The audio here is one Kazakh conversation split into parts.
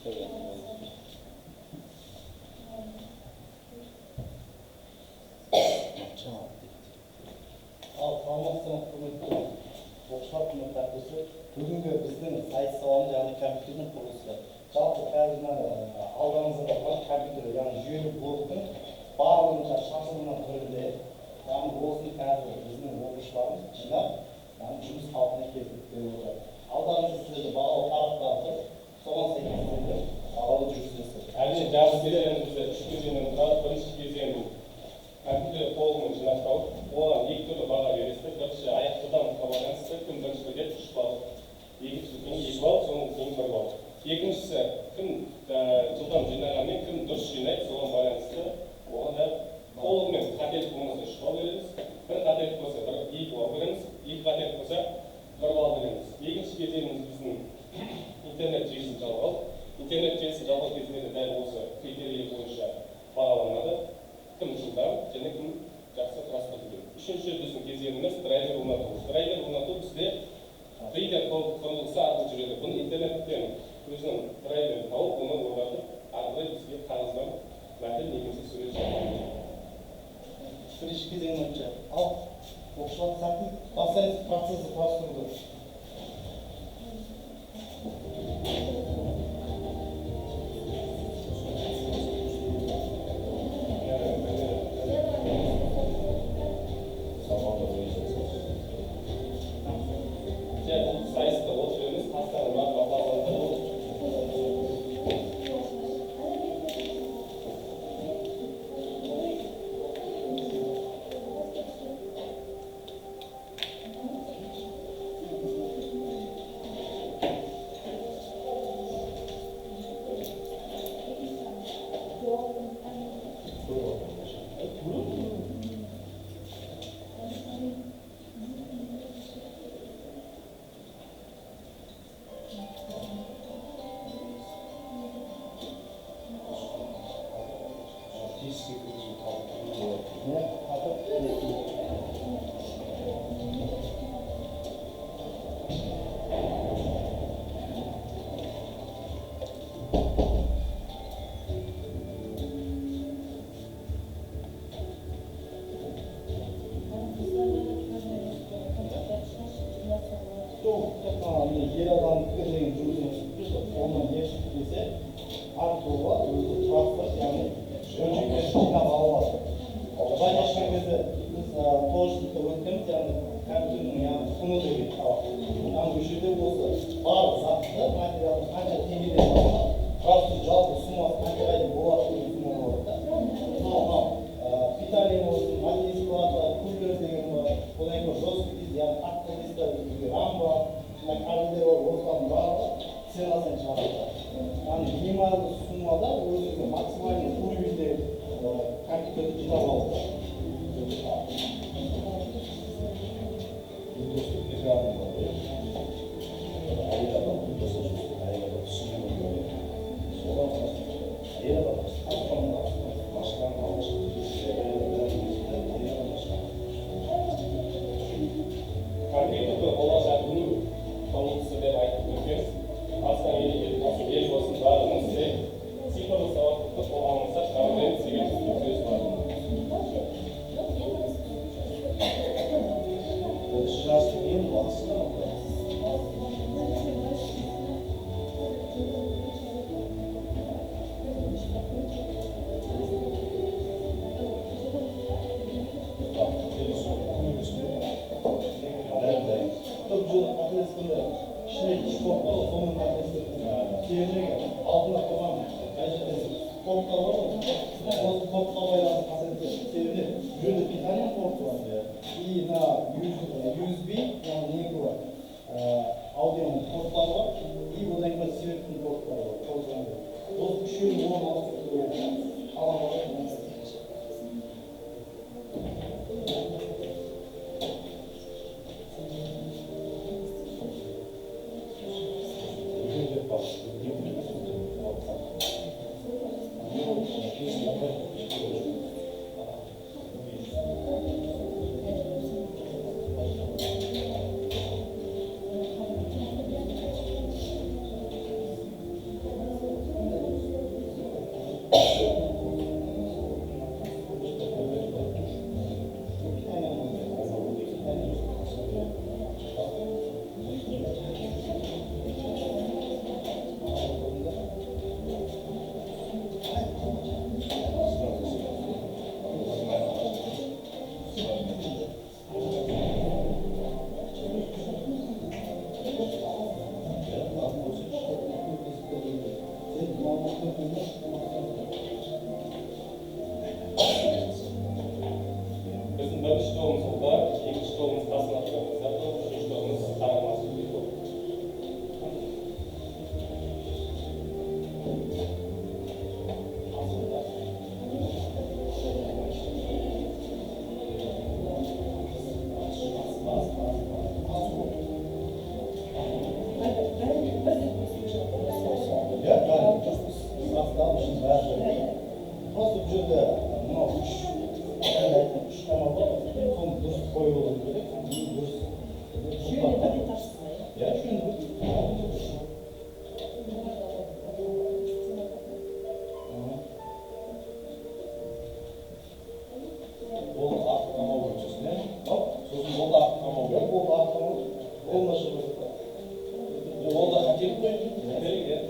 Ал саламатсыздар құрметті оқушылар құрметті әріптестер. Бүгінгі біздің сайт саламыз яғни компьютердің құрылысы. Жалпы қазір алдымызда тұрған компьютер яғни жүйелі блоктың барлығында шашылған түрінде яғни осыны қазір біздің оқушыларымыз жинап жұмыс қалпына келтіріп отыр. Алдымызда сіздерді бағалы тараптар тұр. Соған сәйкес сіздер бағалы жүргізесіздер. Әрине жазғы кезеңімізде үш кезеңнен тұрады. Бірінші кезең компьютер толығымен жинақтау. Оған екі түрлі баға бересіздер. Бірінші аяқтыдан байланысты кім бірінші білет 3 балл, екіншісі 2 балл, соның кейін 1 балл. Екіншісі кім жылдам жинағанмен кім дұрыс жинайды, соған байланысты оған да толығымен қателік болмаса 3 балл береміз. Бір қателік болса 2 балл береміз, екі қателік болса 1 балл береміз. Екінші кезеңіміз біздің интернет желісін жалғау. Интернет желісін жалғау кезінде де дәл осы критерий бойынша бағаланады. Кім жылдам және кім жақсы транспорт береді. Үшінші біздің кезеңіміз драйвер орнату. Драйвер орнату бізде ридер құрылғысы арқылы жүреді. Бұны интернеттен өзінің драйверін тауып, оны орнатып, ары қарай бізге қағаздан мәтін немесе сурет шығарады. Бірінші кезең бойынша ал оқушылар сәтін бастайтын процесті құрастыруды. Ер адам деген жұмысын түсіп онан еш десе артуға өзі транспорт яғни жөншектерін жинап алады. Былай ашқан кезде біз тоғызыншы өткенбіз, яғни компьютердің яғни құны деген талап. Яғни бұл жерде осы барлық затты материалды қанша теңгеден алса, транспорт жалпы суммасы қаншаға болады деген сумма болады. Мынау питание болсын, материалдық плата, кулер деген бар, одан кейін жесткий диск, яғни қатты дисктер, рам бар. Қазір осыдан барлығы ценасын шығарады. Яғни минималды суммада өзіңізге максимальный уровеньде компьютерді жинап алады. Біздің бірінші тобымыз ұлдар, екінші тобымыз тасыматтар, үшінші тобымыз қарамасы дейді. Я правильно, состав үшін бәрі. Просто бұл жерде мынау үш тамақ бар, соны дұрыс қойып алу керек, дұрыс. Я жөнді. Ол артық қамау керек сосын, иә? Сосын ол да артық қамау керек, ол да артық қамау. Ол наша керек. Ол да қателік қой, қателік, иә.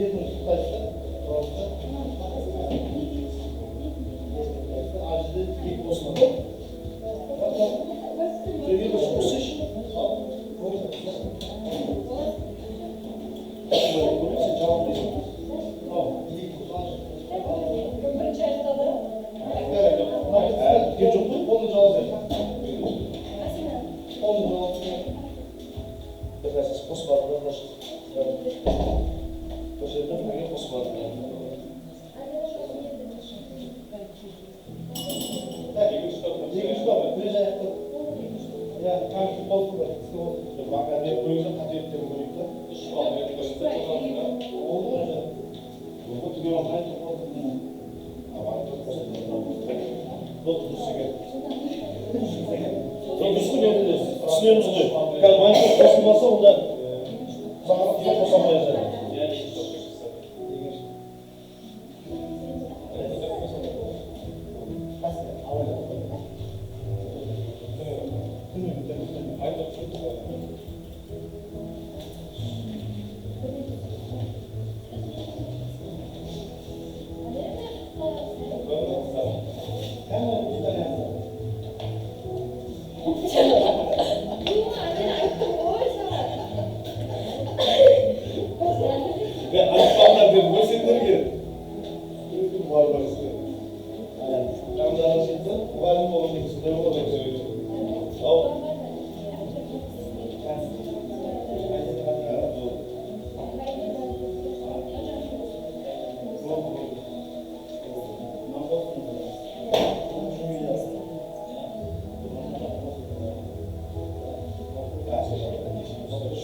Yedim kaçta? Doğrusu. Acıdı ilk Osmanlı. Söyleyeyim mi? Bu seç. Burası cevap değil. Tamam. İyi kullan. Evet. Bir çocuk onu cevap verin. Onu cevap verin. Biraz Osmanlı arkadaşlar. Başarılı bir Osmanlı. Ya kanki bozdu da kısa oldu. Bak ben de bu yüzden katı ettim bu yüzden. İş almaya koyunca Oldu mu hocam? Bu tutuyorum ben çok oldu. Ama çok basit. Dokuz sigara. Dokuzlu veririz. Sınıyoruz diyor. Yani ben çok basılmasa ondan sana bir basama yazarım. yani iş çok kısa. Haydi çok güzel. Hemen bir tane yazarım. Ve alışkanlar diyor, bu sektörü gelin. Bu var var istiyor. Ben de arasında, var mı olmak istiyor, o da söylüyor. Tamam.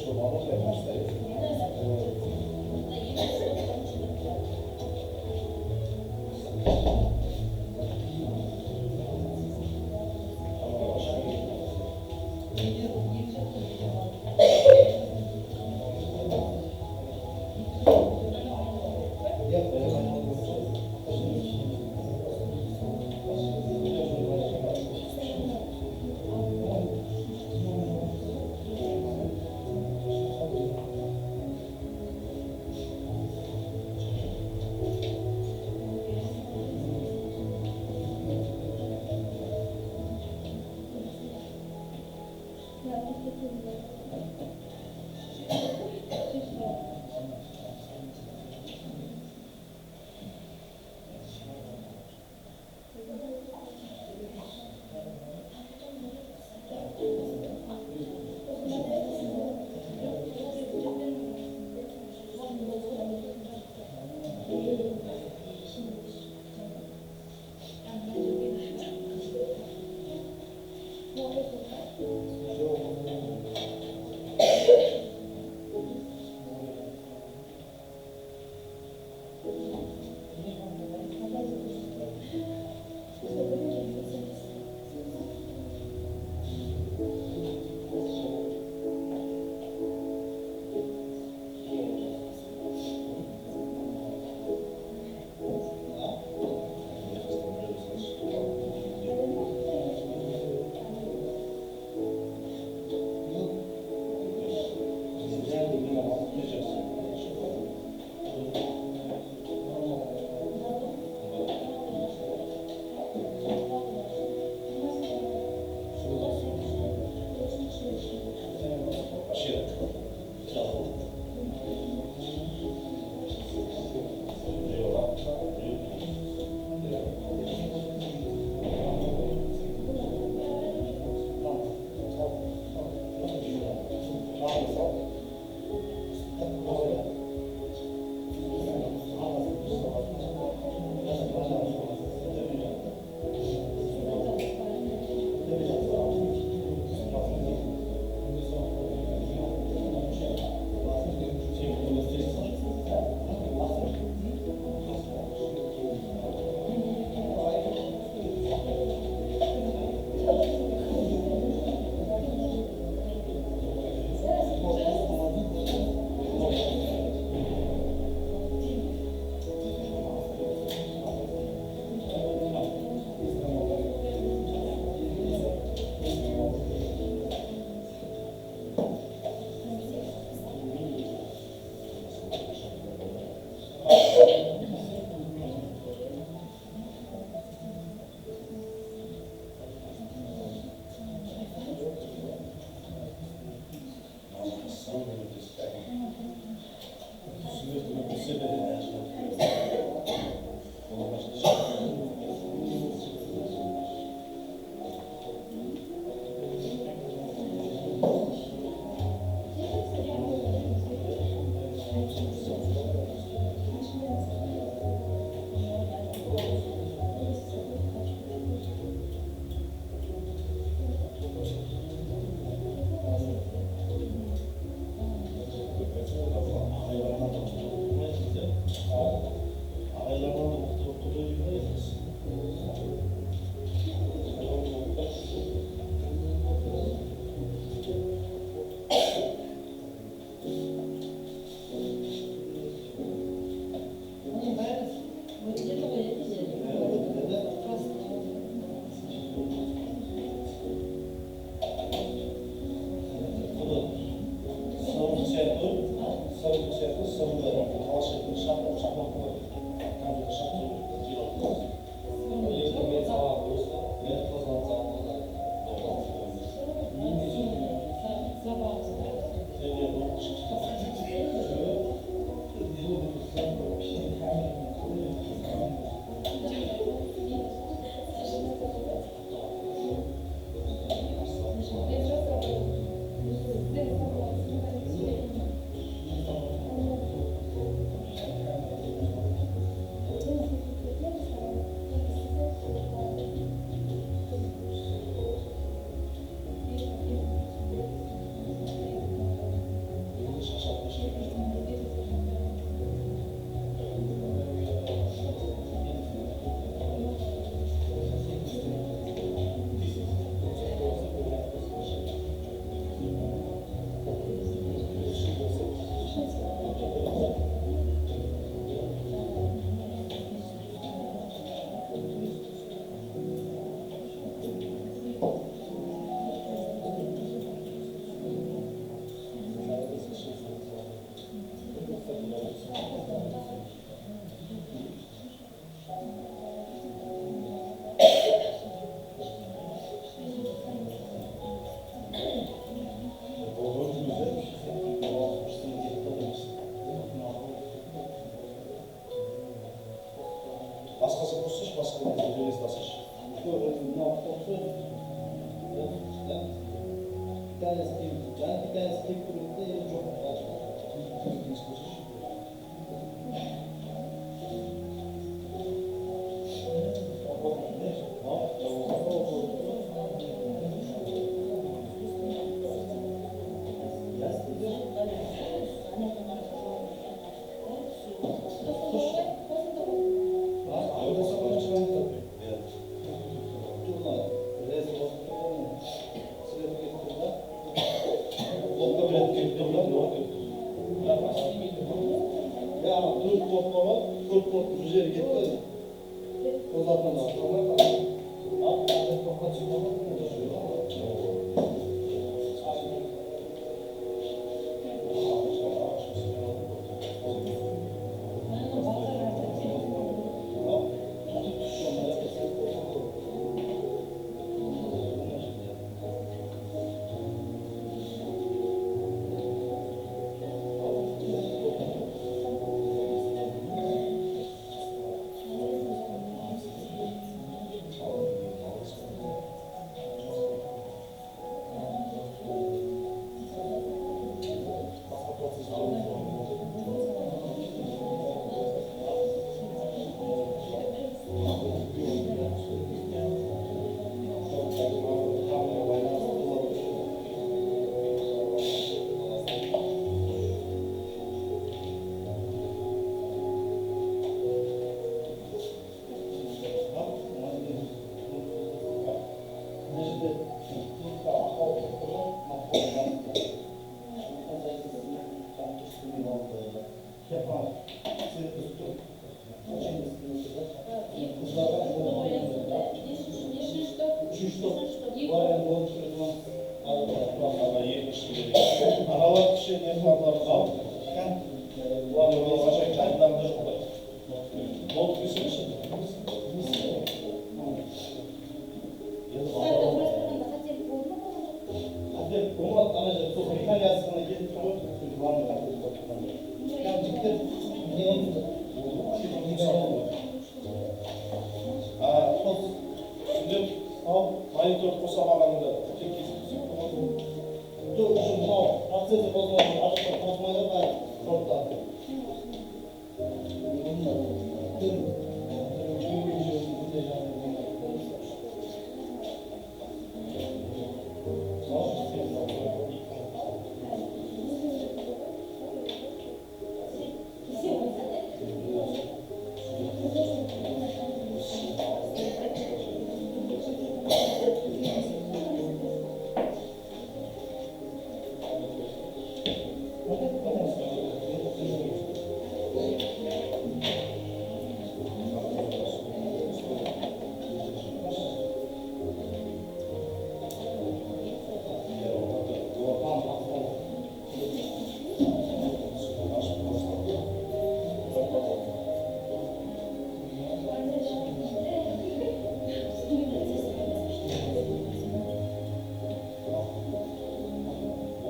Что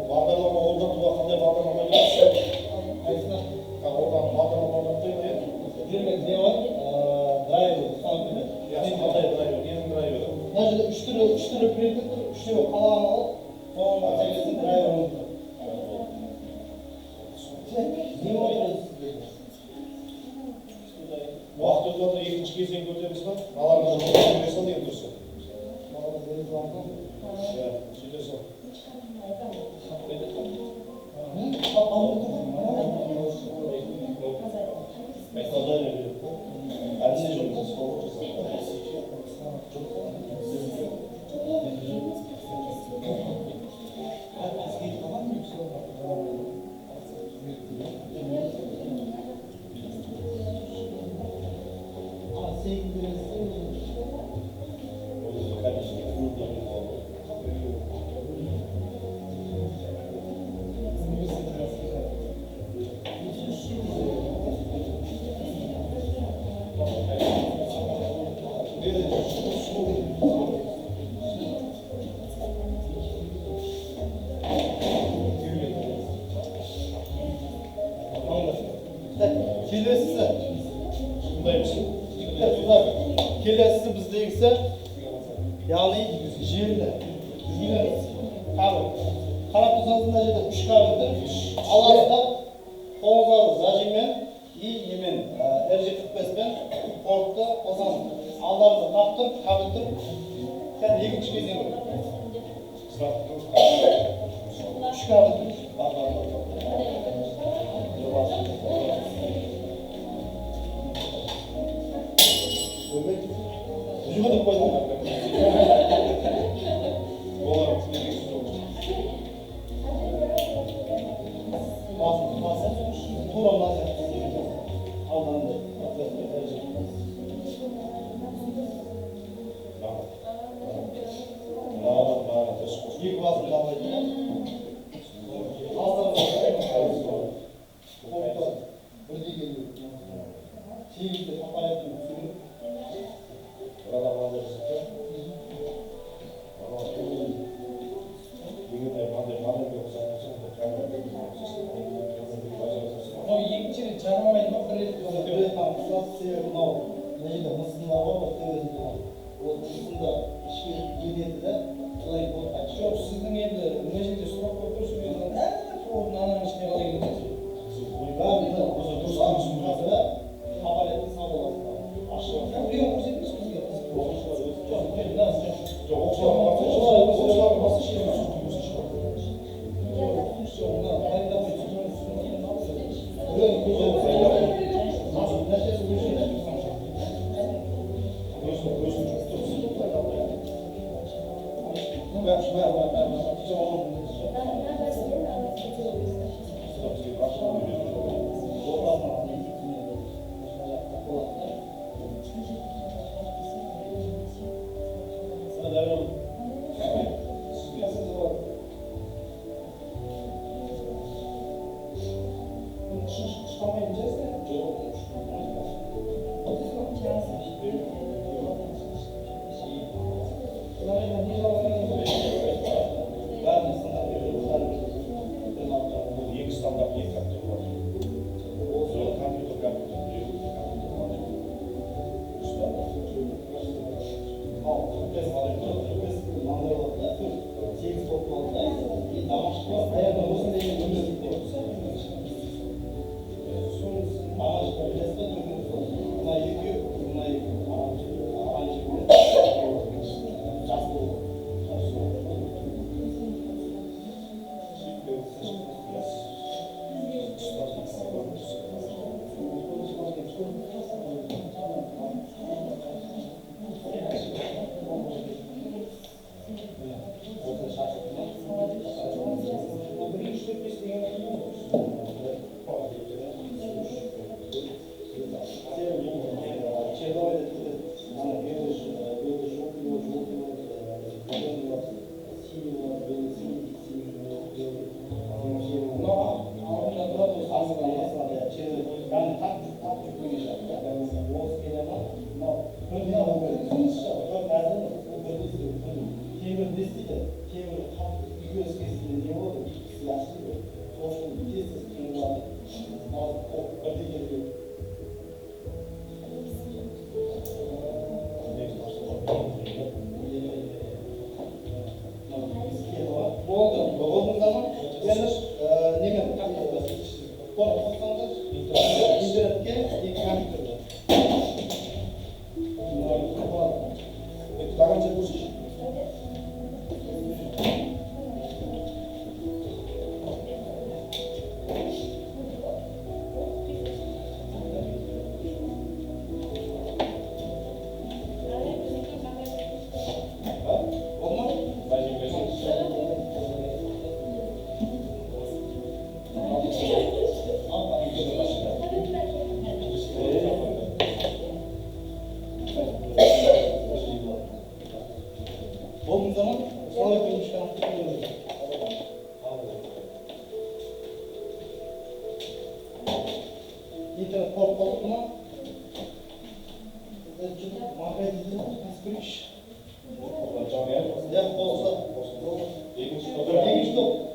Bağdarlama orada qanday bağdarlama gelsin? Qaysini? Oradan bağdarlama ordatayım ya. Demek ne var? Driver, sanatıyla. Yaxshi qanday driver, nening driveri? Najda 3 türlü printer, 3 türlü kalanı alıp, sonra çekesin driver oldu. Ne oynadınız siz? Vaqt o'tib ikkinchi kesang ko'ramiz-mi? Nalarni ko'rasan degan tursin. Bana deniz var mı? Ya, сөйлесің. Kelесі келесі біздегісі яғни желді қарап тұрсаңыз мына жерде үш кабельді аласында қолыңыздағы зажиммен и немен RJ45-пен портты қосамыз. Алдарыңызда тап тұр, кабель тұр. Кәдімгі екінші кезең бар. Үш кабель Жүгіріп қойдым. Басын, тура мына сияқты. Алданды. Екі басын қалайды. Бірдей келу. Тегізді аппараттың түсіріп. екінші жармамайды ма? Бір рет себебі мынау мына жерде мысында бар ғой, төбесінде ол мысында ішке енеді да былай болып қайтып. Жоқ, сіздің енді мына жерде сұрақ қойып тұрсыз мен проводың ананың ішіне қалай келеді? Аппараттың сабыласы ашылады. Біреу көрсетіңіз бізге. Yani tam yükleyeceğim. Yani Oğuz Kelem'e kırmaya bakıyoruz. Çok nereden o böyle istiyor. Kevir destiyle, kevir tam bir göz kesiminde ne oldu? Bir siyasi bir olsun. Bir ses kırmızı vardı. O kadar geliyor. Oldu. Olduğu zaman yalnız neyim? Korkmasanız internetke ekran kırdı. Daha önce bu iş. Olmaz. Olduğu zaman sonra görmüşken internet korkmadı mı? Mahvet edildi. Nasıl bir iş? Ya olsa. Екінші топ.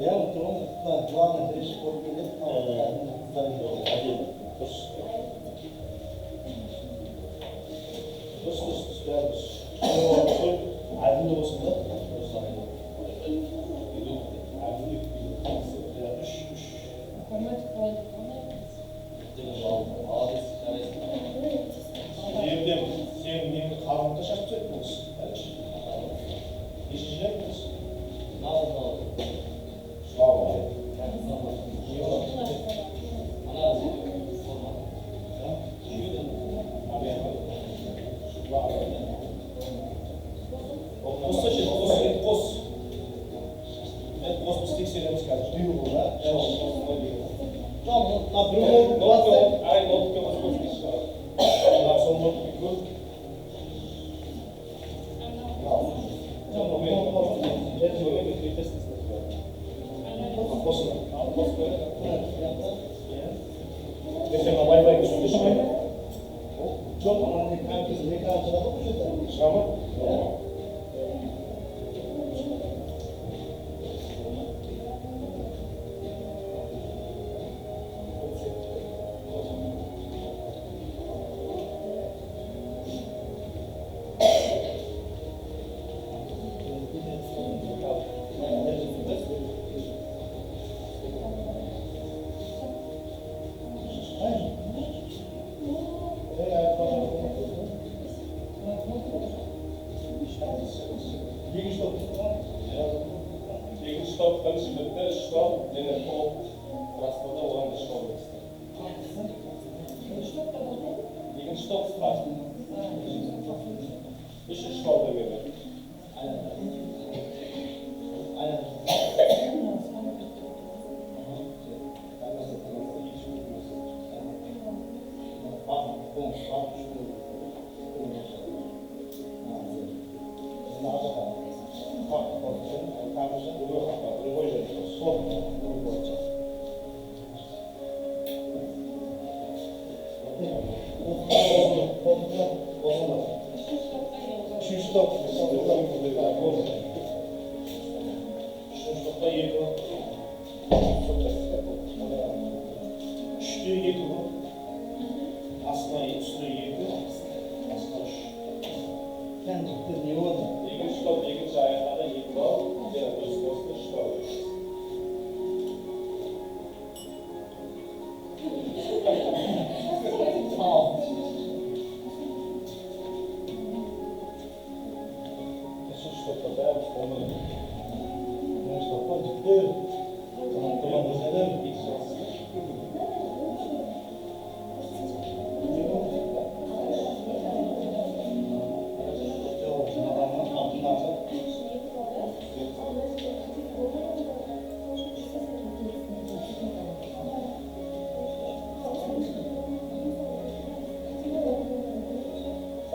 Я вот да, главное решить корпелет,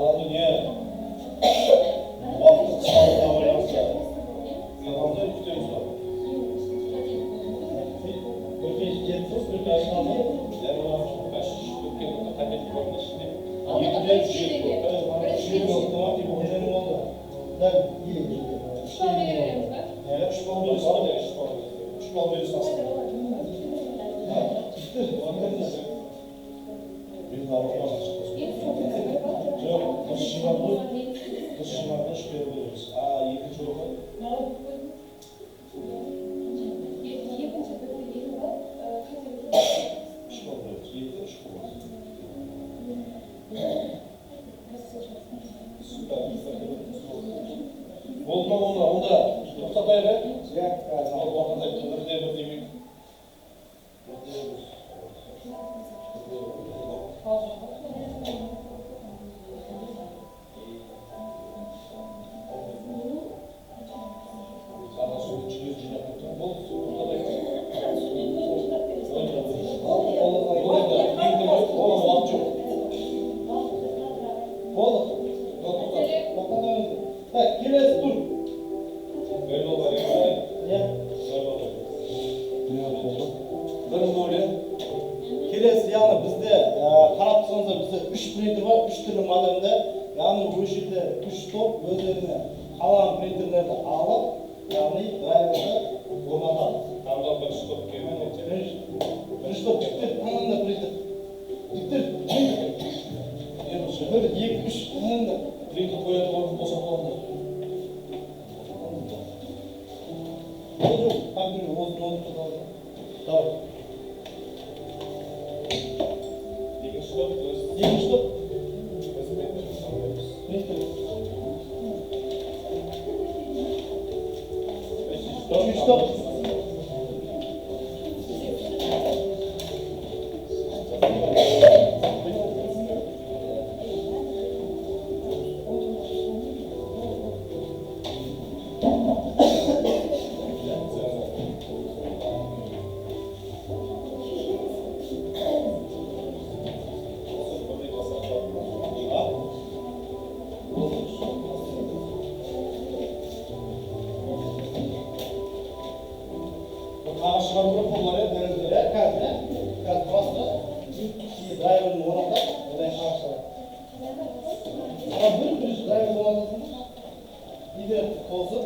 Al dünya. Vakti çağda oynansa. Zamanında üstüne sor. Bir beş yetmiş, bir beş namı. Baş ötken tabii konuş işte. Yediler bir şey yok. Şey yok, tamam değil mi? Neler oldu? Ben iyi. Evet, şu oldu. Şu oldu esasında. Bir daha olmaz. Yok, dışına şuraya koyuyoruz. Yedi çocuk. Şu oluyor. Yedi şu oluyor. Olma ona, o da Mustafa evet. Ya, o vakada bir demek. Sana sonra çıkıyor cinak tutun. Burada da Bak, kiles dur. Böyle olur ya. Ya, Böyle olur. böyle. Kiles yani bizde karap tutsanızda bizde 3 printer var, 3 türlü modelde. Yani bu işinde 3 top özlerine kalan printerlerden alıp yani driver'da ornatalım. Tamam bir stop gelmedi. Bir stop bitir, anında printer. Bitir, printer. Böyle 70 anında. Printer koyalım, onu bozalım. Olur, tabii olur. Tamam. İki stop öz. 70 top. Öz Printer. Stop. 3 top. Karşılarında bunları denizlere kazne. Kaz burası. Driver'ın orada. Oradan karşılar. Ama bir driver'ın orada. Bir de kolsu.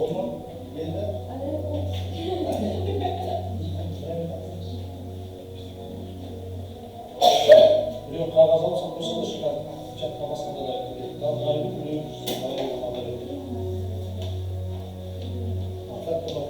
Olma. Geldi. Biliyorum kavgaz olursa bu da çıkar. Çatlamasında da. Tam kalbi biliyor. Hatta bak.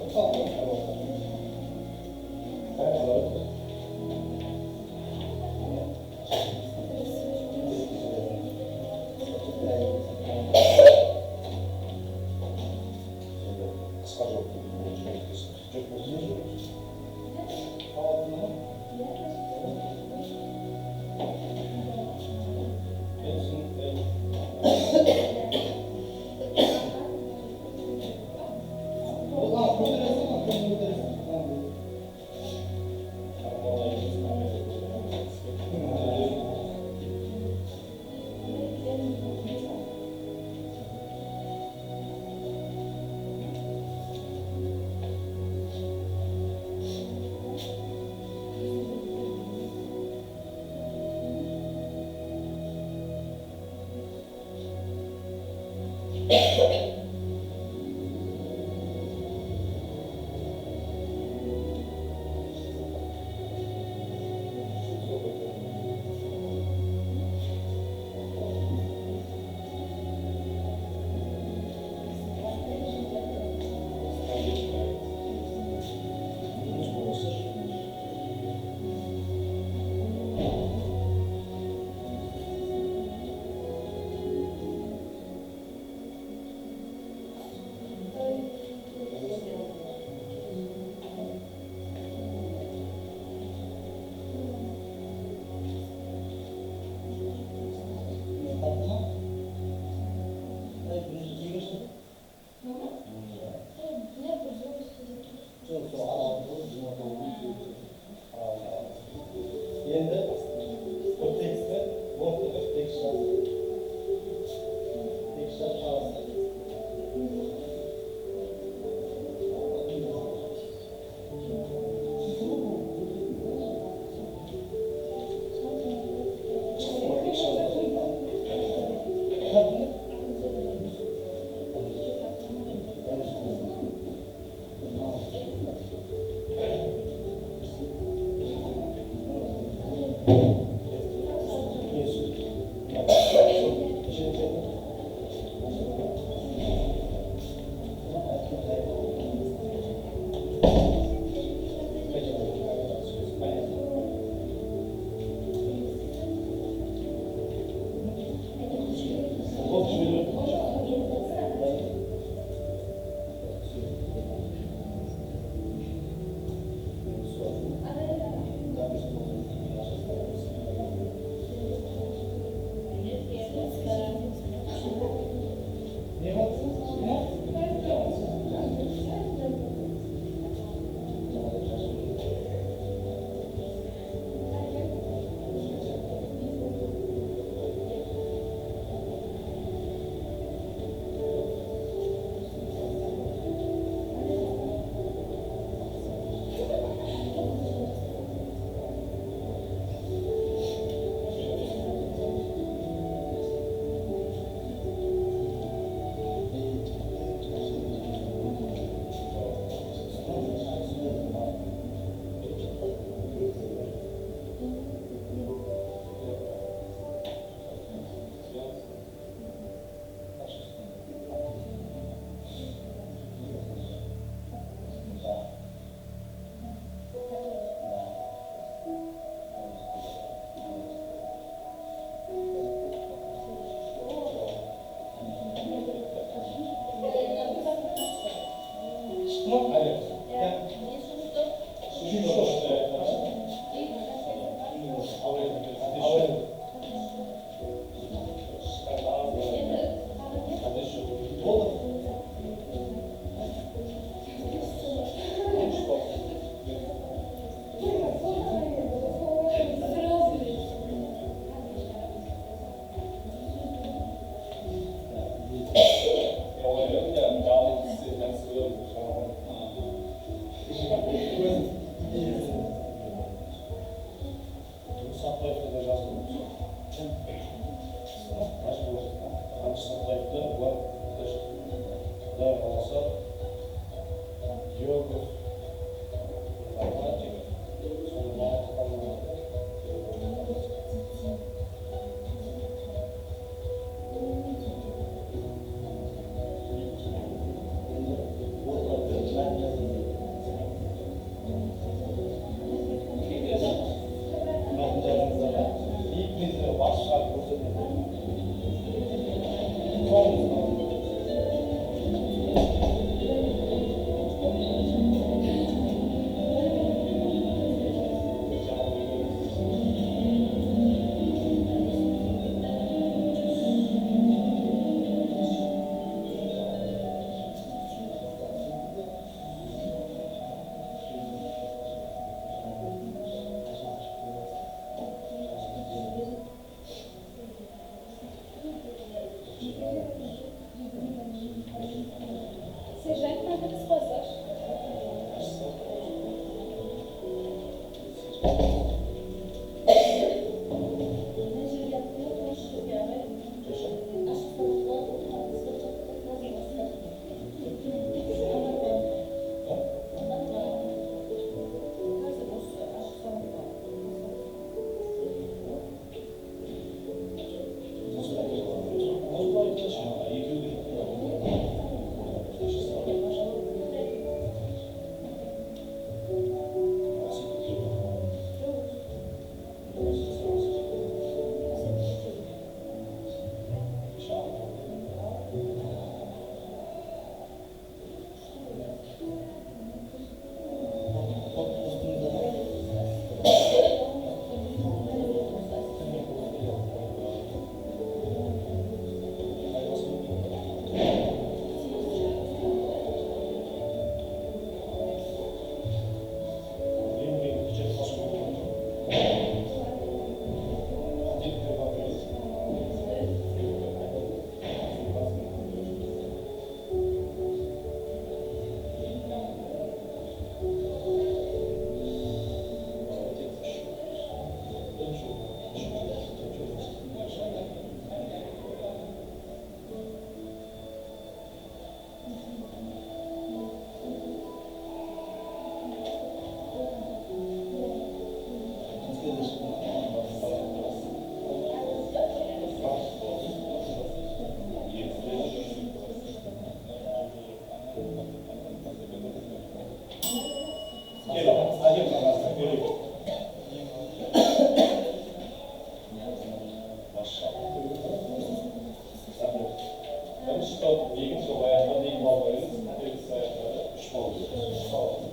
бірінші топ екінші топ аяқтады 2 балл қойыңыз, қателіксіз аяқтады 3 балл береді. 3 балл.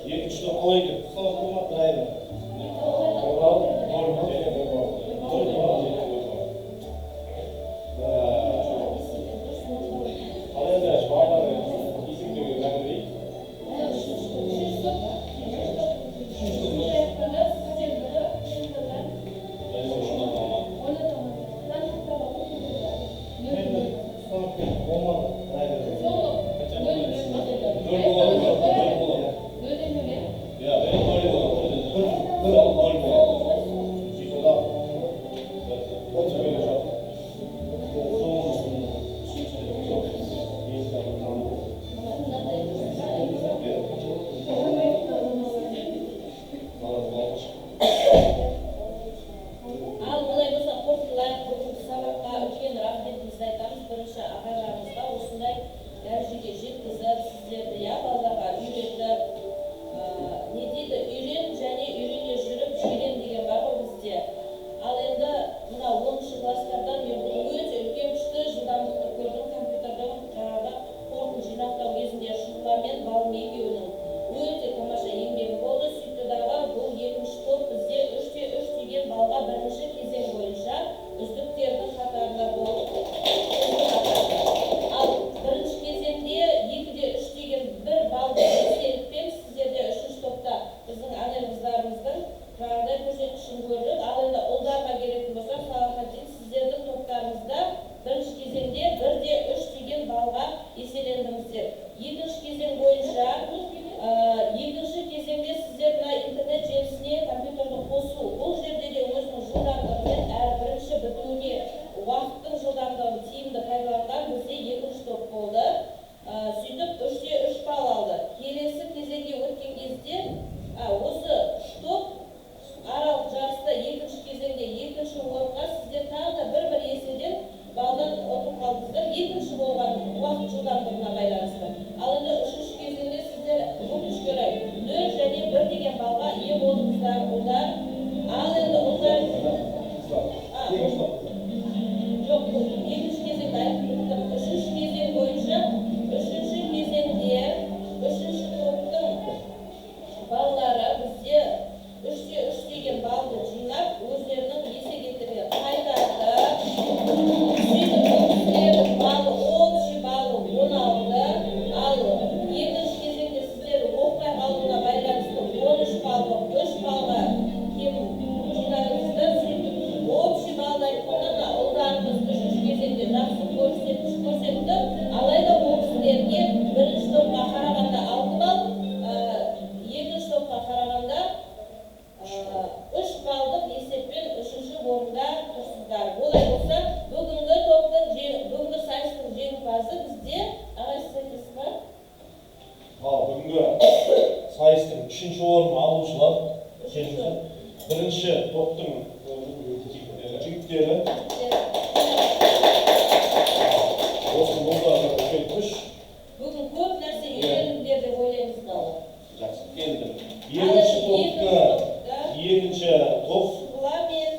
Екінші топ қалай екен? Соңғы драйвер. Бірінші топтың жігіттері осы молдарға үлкен күш. Бүгін көп нәрсе үйрендіңдер деп ойлаймыз да. Жақсы, келді. Екінші топ Бұламен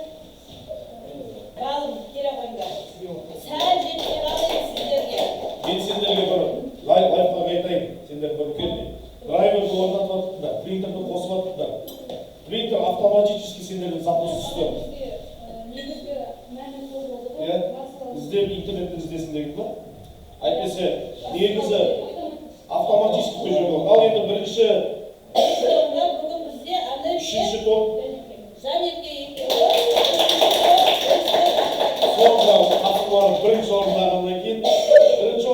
ғалым келе қойыңдар. Сәл жетпей қалайын сіздерге. Мен сендерге бір лайфқа айтайын. Сендер бір келді. Драйверді орнатып attыңдар, принтерді қосып attыңдар. Принтер автоматически сендердің запрос түсті. Негізгі мәні сол болды ғой. Іздеп интернетті іздесін деген ба? Әйтпесе, негізі автоматически көшіріп алды. Ал енді бірінші Бүгін бізде үшінші топ Жанерге екеуі. соңғы қатысулары бірінші орындағаннан кейін бірінші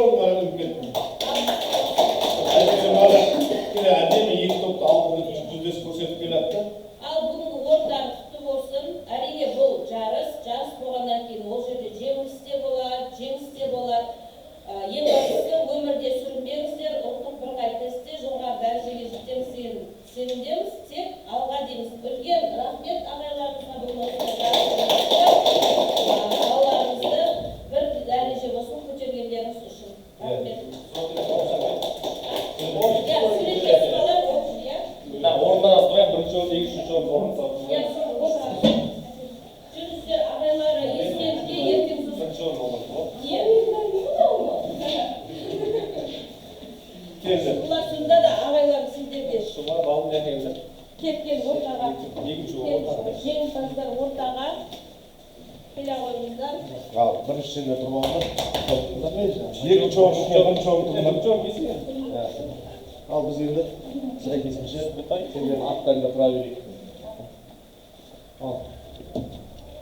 Ең бастысы өмірде сүрінбеңіздер, ұлттық бірыңғай тестте жоғары дәрежеге жетеміз деген сенімдеміз. Тек алға дейміз. Үлкен рахмет ағайларымызға бүгін балаларымызды бір дәреже болсын көтергендеріңіз үшін. Рахмет. Орындан асырайық, бірінші орын, екінші орын, орын салып. Жүріңіздер ағайлары естеріңізге ертең Бірінші орын болмақ бұл. Бұлар сонда да ағайларым сіздерге Шұға балым жәкеңді. кеткен ортаға Екінші орын. жеңімпаздар ортаға келе қойыңыздар. Ал біріншісінде тұрмағандар. Екінші орын бірінші орын Бірінші орын келсін. Ал біз енді сәйкесінше сендердің аттарыңда тұра берейік. Ал.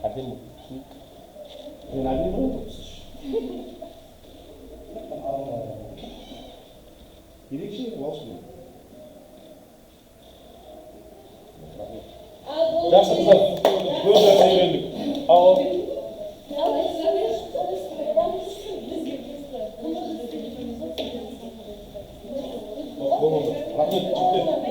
Әдемі. Мен әдемі отырмыз. Ерекше болсын. Жақсы қыздар, көп нәрсе үйрендік. Ал. Рахмет, жігіттер.